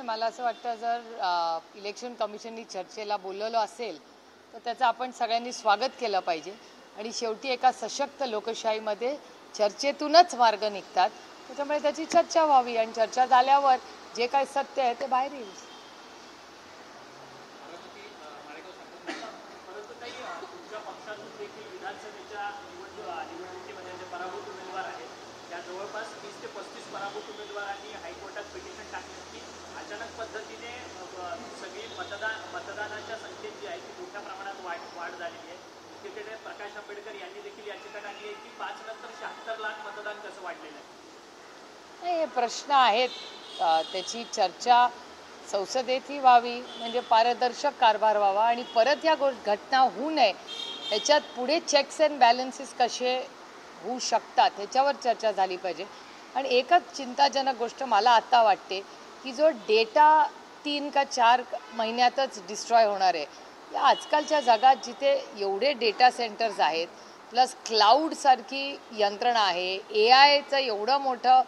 मला असं वाटतं जर इलेक्शन कमिशननी चर्चेला बोलवलं असेल तर त्याचं आपण सगळ्यांनी स्वागत केलं पाहिजे आणि शेवटी एका सशक्त लोकशाहीमध्ये चर्चेतूनच मार्ग निघतात त्याच्यामुळे त्याची चर्चा व्हावी आणि चर्चा झाल्यावर जे काही सत्य आहे ते बाहेर येईल. जवळपास 30 ते 35 पराभूत उमेदवारांनी हायकोर्टात पिटिशन टाकले की अचानक पद्धतीने सगळी मतदानाच्या संख्येत जी आहे ती मोठ्या प्रमाणात वाढ झालेली आहे. तिकडे प्रकाश आंबेडकर यांनी देखील याचिका टाकली आहे की 5 नंतर 76 लाख मतदान कसं वाढलेलं आहे. हे प्रश्न आहेत, त्याची चर्चा संसदेतही व्हावी म्हणजे पारदर्शक कारभार व्हावा आणि परत या घटना होऊ नये याच्यात पुढे चेक्स अँड बॅलन्सेस कसे होऊ शकतात ह्याच्यावर चर्चा झाली पाहिजे. आणि एकच चिंताजनक गोष्ट मला आता वाटते की जो डेटा 3 का 4 महिन्यातच डिस्ट्रॉय होणार आहे. या आजकालच्या जगात जिथे एवढे डेटा सेंटर्स आहेत प्लस क्लाउडसारखी यंत्रणा आहे, AI एवढं मोठं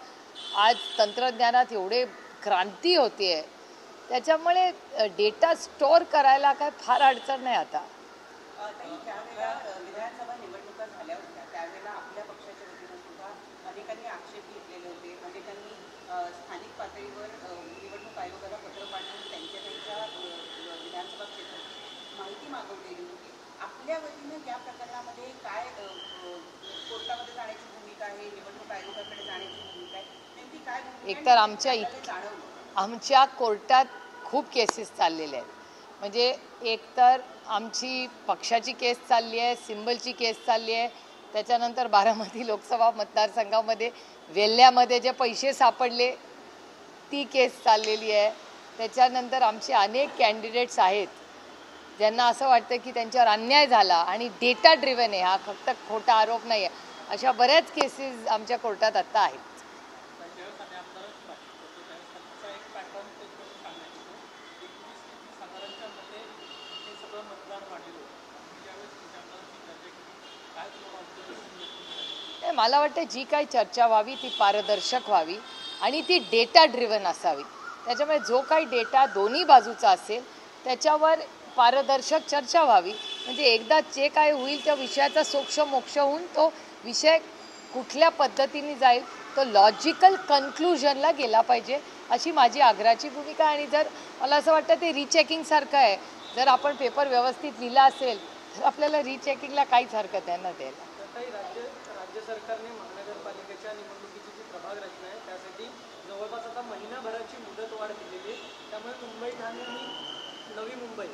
आज तंत्रज्ञानात एवढे क्रांती होते आहे त्याच्यामुळे डेटा स्टोअर करायला काय फार अडचण नाही. आता विधानसभा निवडणुका झाल्या होत्या त्यावेळेला आपल्या पक्षाच्या वतीनं सुद्धा अनेकांनी आक्षेप घेतलेले होते. म्हणजे त्यांनी स्थानिक पातळीवर निवडणूक आयोगाला पत्र पाठवून त्यांच्या विधानसभा क्षेत्राची माहिती मागवलेली होती. आपल्या वतीनं या प्रकरणामध्ये काय कोर्टामध्ये जाण्याची भूमिका आहे, निवडणूक आयोगाकडे जाण्याची भूमिका आहे, नेमकी काय भूमिका? एकतर आमच्या कोर्टात खूप केसेस चाललेल्या आहेत. म्हणजे एकतर आमची पक्षाची केस चालली आहे, सिंबलची केस चालली आहे, त्याच्यानंतर बारामती लोकसभा मतदारसंघामध्ये वेल्ह्यामध्ये जे पैसे सापडले ती केस चाललेली आहे. त्याच्यानंतर आमचे अनेक कॅन्डिडेट्स आहेत ज्यांना असं वाटतं की त्यांच्यावर अन्याय झाला आणि डेटा ड्रिव्हन आहे, हा फक्त खोटा आरोप नाही आहे. अशा बऱ्याच केसेस आमच्या कोर्टात आत्ता आहेत. मला वाटतं जी काही चर्चा व्हावी ती पारदर्शक व्हावी आणि ती डेटा ड्रिव्हन असावी. त्याच्यामुळे जो काही डेटा दोन्ही बाजूचा असेल त्याच्यावर पारदर्शक चर्चा व्हावी. म्हणजे एकदा जे काय होईल त्या विषयाचा सोक्ष मोक्ष होऊन तो विषय कुठल्या पद्धतीने जाईल तो लॉजिकल कन्क्लुजनला गेला पाहिजे अशी माझी आग्रहाची भूमिका. आणि जर मला असं वाटतं ते रिचेकिंगसारखं आहे, जर आपण पेपर व्यवस्थित लिहिला असेल तर आपल्याला रिचेकिंगला काहीच हरकत आहे ना द्यायला. राज्य सरकारने महानगरपालिकेच्या निवडणुकीची जी प्रभाग रचना आहे त्यासाठी जवळपास आता महिनाभराची मुदतवाढ दिलेली आहे. त्यामुळे मुंबई, ठाणे आणि नवी मुंबई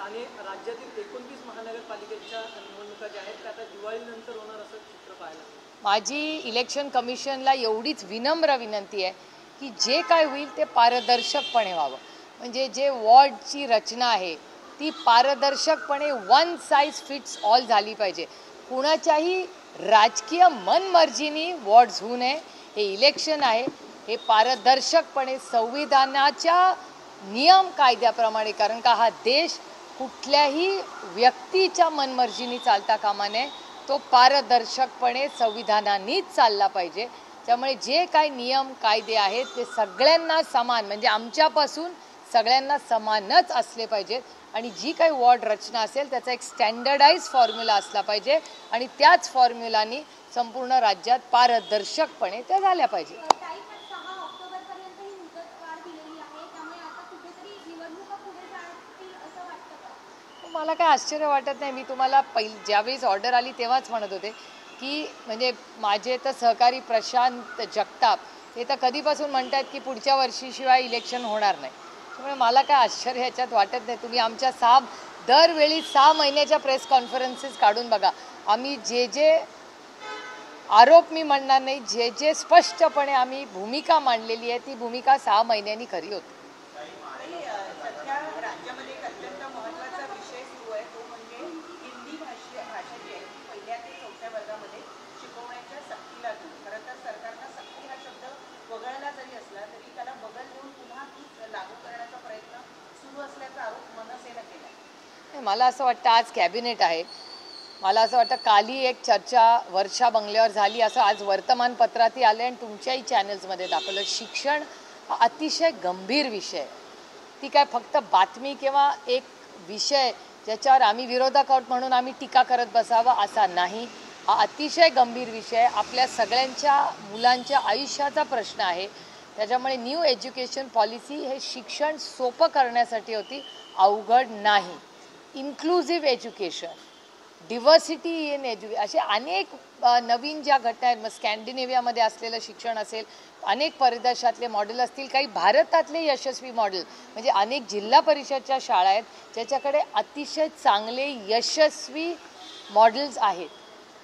आणि राज्यातील 29 महानगरपालिकेच्या निवडणुका ज्या आहेत त्या आता दिवाळीनंतर होणार असं चित्र पाहायला. माझी इलेक्शन कमिशनला एवढीच विनम्र विनंती आहे की जे काय होईल ते पारदर्शकपणे व्हावं. म्हणजे जे वॉर्डची रचना आहे ती पारदर्शकपणे वन साईज फिट्स ऑल झाली पाहिजे. कुणाच्याही राजकीय मनमर्जीनी वॉर्ड्स होऊ नये. हे इलेक्शन आहे, हे पारदर्शकपणे संविधानाच्या नियम कायद्याप्रमाणे, कारण का हा देश कुठल्याही व्यक्तीच्या मनमर्जीनी चालता कामा नये, तो पारदर्शकपणे संविधानानेच चालला पाहिजे. त्यामुळे जे काही नियम कायदे आहेत ते सगळ्यांना समान म्हणजे आमच्यापासून सगळ्यांना समानच असले पाहिजेत. आणि जी काही वॉर्ड रचना असेल त्याचा एक स्टँडर्डाइज फॉर्म्युला असला पाहिजे आणि त्याच फॉर्म्युलानी संपूर्ण राज्यात पारदर्शकपणे त्या झाल्या पाहिजे. मला काय आश्चर्य वाटत नाही. मी तुम्हाला ज्यावेळेस ऑर्डर आली तेव्हाच म्हणत होते की म्हणजे माझे तर सहकारी प्रशांत जगताप हे तर कधीपासून म्हणतात की पुढच्या वर्षीशिवाय इलेक्शन होणार नाही. त्यामुळे मला काय आश्चर्य ह्याच्यात वाटत नाही. तुम्ही आमच्या दरवेळी 6 महिन्याच्या प्रेस कॉन्फरन्सेस काढून बघा. आम्ही जे आरोप मी म्हणणार नाही, जे स्पष्टपणे आम्ही भूमिका मांडलेली आहे ती भूमिका 6 महिन्यांनी खरी होती. राज्यामध्ये एक अत्यंत महत्त्वाचा विषय सुरू आहे तो म्हणजे हिंदी भाषा जी आहे ती 1ल्या ते 4थ्या वर्गामध्ये शिकवण्याच्या सक्तीला घेऊन. खरं तर सरकारनं सक्ती हा शब्द वगळला जरी असला तरी त्याला बगल देऊन पुन्हा तीच लागू करण्याचा प्रयत्न सुरू असल्याचा आरोप मनसेनं केला. मला असं वाटतं आज कॅबिनेट आहे. मला असं वाटतं कालही एक चर्चा वर्षा बंगल्यावर झाली असं आज वर्तमानपत्रातही आलं आणि तुमच्याही चॅनल्समध्ये दाखवलं. शिक्षण हा अतिशय गंभीर विषय आहे. ती काय फक्त बातमी किंवा एक विषय ज्याच्यावर आम्ही विरोधक आहोत म्हणून आम्ही टीका करत बसावा असा नाही. हा अतिशय गंभीर विषय आपल्या सगळ्यांच्या मुलांच्या आयुष्याचा प्रश्न आहे. त्याच्यामुळे न्यू एज्युकेशन पॉलिसी हे शिक्षण सोपं करण्यासाठी होती, अवघड नाही. इन्क्लुझिव्ह एज्युकेशन, डिव्हर्सिटी इन एज्युकेशन, असे अनेक नवीन ज्या घटना आहेत. मग स्कॅन्डिनेव्हियामध्ये असलेलं शिक्षण असेल, अनेक परदेशातले मॉडेल असतील, काही भारतातले यशस्वी मॉडेल म्हणजे अनेक जिल्हा परिषदच्या शाळा आहेत ज्याच्याकडे अतिशय चांगले यशस्वी मॉडेल्स आहेत.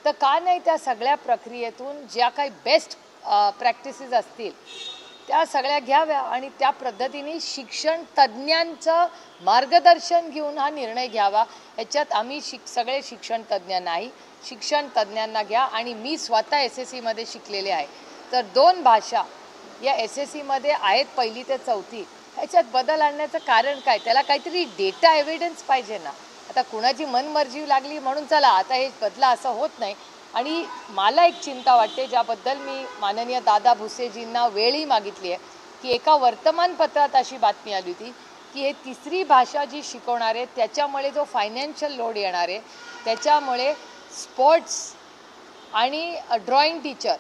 तर का नाही त्या सगळ्या प्रक्रियेतून ज्या काही बेस्ट प्रॅक्टिसेस असतील त्या सगळ्या घ्याव्या आणि त्या पद्धतीने शिक्षण तज्ज्ञांचं मार्गदर्शन घेऊन हा निर्णय घ्यावा. याच्यात आम्ही सगळे शिक्षण तज्ज्ञ नाही. शिक्षण तज्ज्ञांना घ्या. आणि मी स्वतः SSCमध्ये शिकलेले आहे. तर 2 भाषा या SSCमध्ये आहेत, 1ली ते 4थी. ह्याच्यात बदल आणण्याचं कारण काय? त्याला काहीतरी डेटा एव्हिडन्स पाहिजे ना. आता कुणाची मनमर्जी लागली म्हणून चला आता हे बदला, असं होत नाही. आणि मला एक चिंता वाटते ज्याबद्दल मी माननीय दादा भुसेजींना वेळही मागितली आहे की एका वर्तमानपत्रात अशी बातमी आली होती की हे 3री भाषा जी शिकवणार आहे त्याच्यामुळे जो फायनान्शियल लोड येणार आहे त्याच्यामुळे स्पोर्ट्स आणि ड्रॉइंग टीचर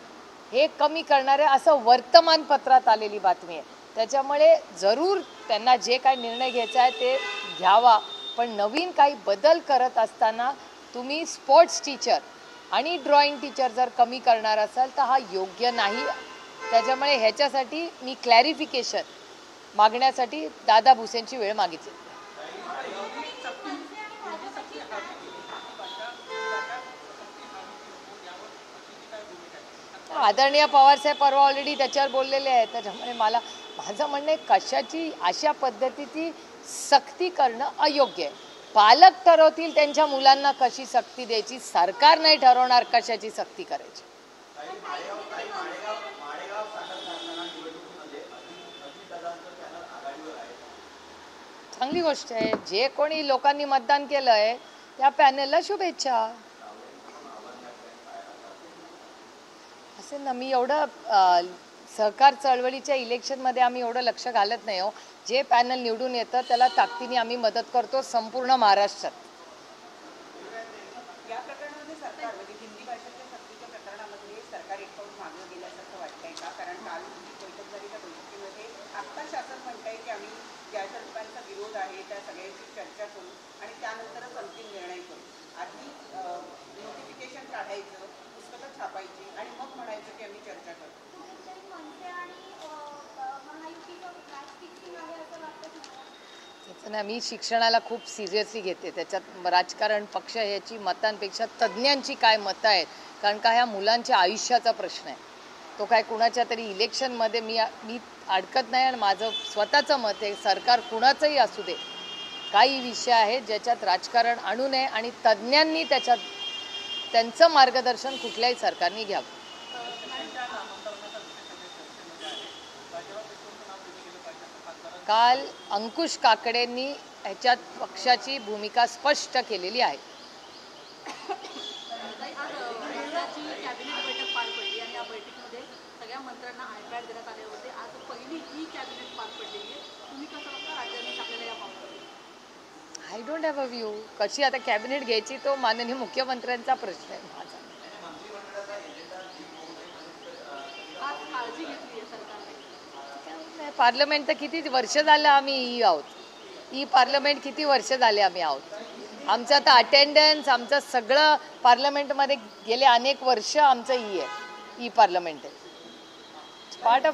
हे कमी करणार आहे, असं वर्तमानपत्रात आलेली बातमी आहे. त्याच्यामुळे जरूर त्यांना जे काही निर्णय घ्यायचा आहे ते घ्यावा, पण नवीन काही बदल करत असताना तुम्ही स्पोर्ट्स टीचर आणि ड्रॉइंग टीचर जर कमी करणार असाल तर हा योग्य नाही. त्याच्यामुळे ह्याच्यासाठी मी क्लॅरिफिकेशन मागण्यासाठी दादा भुसेंची वेळ मागितली. आदरणीय पवारसाहेब परवा ऑलरेडी त्याच्यावर बोललेले आहेत. त्याच्यामुळे माझं म्हणणं आहे कशाची अशा पद्धतीची सक्ती करणं अयोग्य आहे. पालक ठरवतील त्यांच्या मुलांना कशी सक्ती द्यायची, सरकार नाही ठरवणार कशाची सक्ती करायची. चांगली गोष्ट आहे. जे कोणी लोकांनी मतदान केलं आहे त्या पॅनलला शुभेच्छा. असेल ना, मी एवढं सहकार चळवळीच्या इलेक्शनमध्ये आम्ही एवढं लक्ष घालत नाही हो. जे पॅनल निवडून येतं त्याला ताकदीने आम्ही मदत करतो संपूर्ण महाराष्ट्रात. या प्रकरणामध्ये सरकार म्हणजे हिंदी भाषेच्या सक्तीच्या प्रकरणामध्ये सरकार एक पाऊल मागे गेल्यासारखं वाटतंय का? कारण काल बैठक झाली, त्या बैठकीमध्ये आत्ता शासन म्हणतंय की आम्ही ज्या सरकारचा विरोध आहे त्या सगळ्यांची चर्चा करू आणि त्यानंतरच अंतिम निर्णय करू. आधी नोटिफिकेशन काढायचं, पुस्तकं छापायची आणि मग म्हणायचं की आम्ही चर्चा करू. त्याचं ना, मी शिक्षणाला खूप सिरियसली घेते. त्याच्यात राजकारण पक्ष ह्याची मतांपेक्षा तज्ज्ञांची काय मतं आहेत, कारण का ह्या मुलांच्या आयुष्याचा प्रश्न आहे. तो काय कुणाच्या तरी इलेक्शनमध्ये मी अडकत नाही. आणि माझं स्वतःचं मत आहे सरकार कुणाचंही असू दे, काही विषय आहेत ज्याच्यात राजकारण आणू नये आणि तज्ज्ञांनी त्याच्यात त्यांचं मार्गदर्शन कुठल्याही सरकारने घ्यावं. काल अंकुश काकडेंनी ह्याच्यात पक्षाची भूमिका स्पष्ट केलेली आहे. I don't have a view. कशी आता कॅबिनेट घ्यायची तो माननीय मुख्यमंत्र्यांचा प्रश्न आहे. माझा पार्लमेंट तर किती वर्ष झालं आम्ही आहोत. पार्लमेंट किती वर्ष झाले आम्ही आहोत. आमचं आता अटेंडन्स, आमचं सगळं पार्लमेंटमध्ये गेले अनेक वर्ष आमचं आहे. पार्लमेंट आहे. Part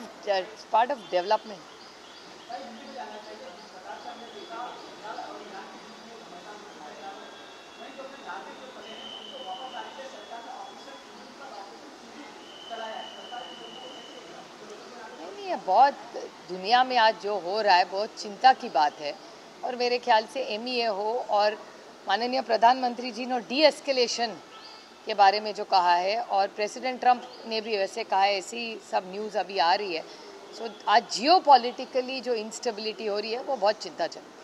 of development. बहुत दुनिया में आज जो हो रहा है बहुत चिंता की बात है. और मेरे ख्याल से MEA हो और माननीय प्रधानमंत्री जी ने डी-एस्केलेशन के बारे में जो कहा है और प्रेसिडेंट ट्रंप ने भी वैसे कहा है, ऐसी सब न्यूज़ अभी आ रही है. सो आज जियो पॉलिटिकली जो इंस्टेबिलिटी हो रही है वो बहुत चिंताजनक है.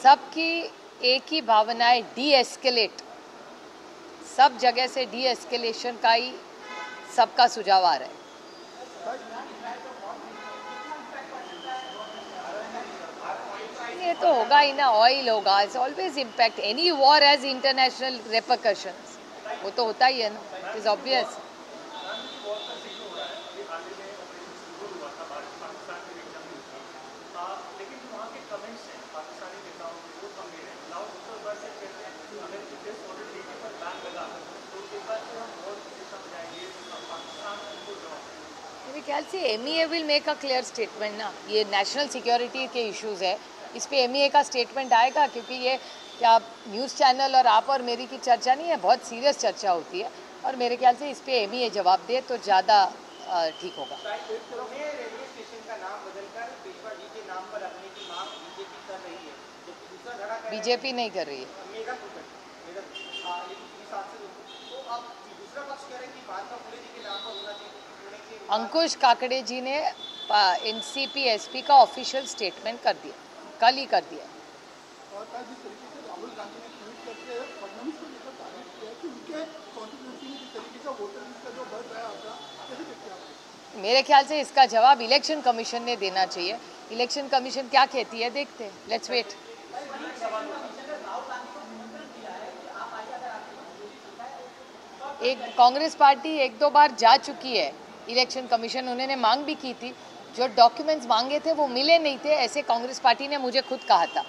सबकी एक ही भावना है, डी-एस्केलेट. सब जगह से डी एस्केलेशन का ही सबका सुझाव आ रहा है। ये तो होगा ही ना, ऑयल होगा, it's always impact, any war has international repercussions, वो तो होता ही है ना, इट इज ऑब्वियस। मेरे ख्याल से MEA will make a clear statement ना, ये नेशनल सिक्योरिटी के इश्यूज है, इस पे एमईए का स्टेटमेंट आएगा, क्योंकि ये क्या न्यूज़ चैनल और आप और मेरी की चर्चा नहीं है, बहुत सीरियस चर्चा होती है, और मेरे ख्याल से इस पे एमईए जवाब दे तो ज़्यादा ठीक होगा। रेलवे स्टेशन का नाम बदलकर पेशवा जी के नाम पर रखने की मांग बीजेपी कर रही है, जबकि दूसरा धड़ा बीजेपी नहीं कर रही है, मेगा तो अब दूसरा पक्ष कह रहे हैं कि महात्मा फुले जी के नाम पर होना चाहिए। अंकुश काकड़े जी ने एनसीपी एसपी का ऑफिशियल स्टेटमेंट कर दिया, कल ही कर दिया। और जिस तरीके से राहुल गांधी ने ट्वीट करके फडणवीस को लेकर तारीफ किया कि उनके कॉन्स्टिट्यूंसी में जिस तरीके का वोटर लिस्ट का जो बढ़ रहा है आपका, कैसे देखते हैं आप? मेरे ख्याल से इसका जवाब इलेक्शन कमीशन ने देना चाहिए। इलेक्शन कमीशन क्या कहती है देखते हैं, लेट्स वेट। एक कांग्रेस पार्टी एक दो बार जा चुकी है इलेक्शन कमीशन, उन्होंने मांग भी की थी, जो डॉक्यूमेंट्स मांगे थे वो मिले नहीं थे, ऐसे कांग्रेस पार्टी ने मुझे खुद कहा था।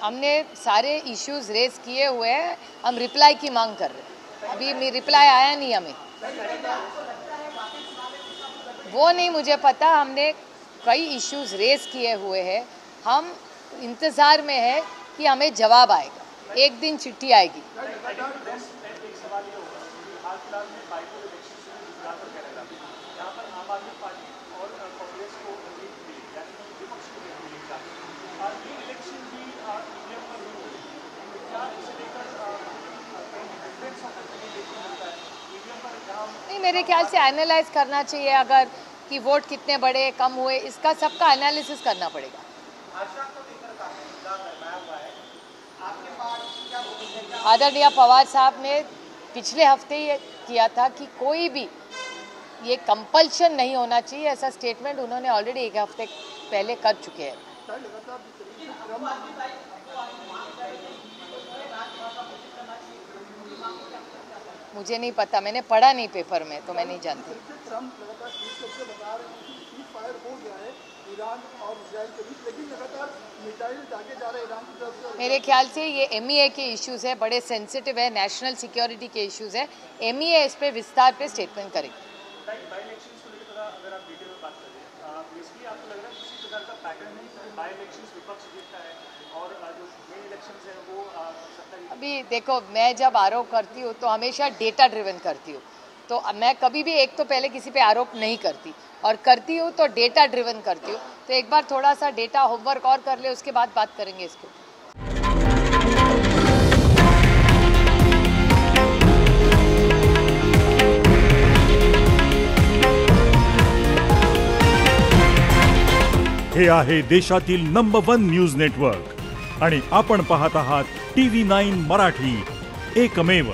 हमने सारे इश्यूज रेज किए हुए हैं, हम रिप्लाई की मांग कर रहे हैं, अभी रिप्लाई आया नहीं हमें, वो नहीं मुझे पता। हमने कई इश्यूज रेज किए हुए हैं, हम इंतज़ार में है कि हमें जवाब आएगा, एक दिन चिट्ठी आएगी। नहीं, मेरे ख्याल से एनालाइज करना चाहिए, अगर कि वोट कितने बड़े कम हुए, इसका सबका एनालिसिस करना पड़ेगा। आदरणीय पवार साहब ने पिछले हफ्ते ये किया था कि कोई भी ये कंपल्शन नहीं होना चाहिए, ऐसा स्टेटमेंट उन्होंने ऑलरेडी एक हफ्ते पहले कर चुके हैं। मुझे नहीं पता, मैंने पढ़ा नहीं पेपर में, तो मैं नहीं जानती। मेरे ख्याल से ये एमईए के इश्यूज है, बड़े सेंसिटिव है, नेशनल सिक्योरिटी के इश्यूज है, एमईए इस पे विस्तार पे स्टेटमेंट करेगी। अभी देखो, मैं जब आरोप करती हूँ तो हमेशा डेटा ड्रिवन करती हूँ, तो मैं कभी भी एक तो पहले किसी पे आरोप नहीं करती, और करती हूँ तो डेटा ड्रिवन करती हूँ। तो एक बार थोड़ा सा डेटा होमवर्क और कर ले, उसके बाद बात करेंगे इसको। हे आहे देशातील नंबर 1 न्यूज नेटवर्क आणि आपण पाहत आहात TV9 मराठी, एकमेव।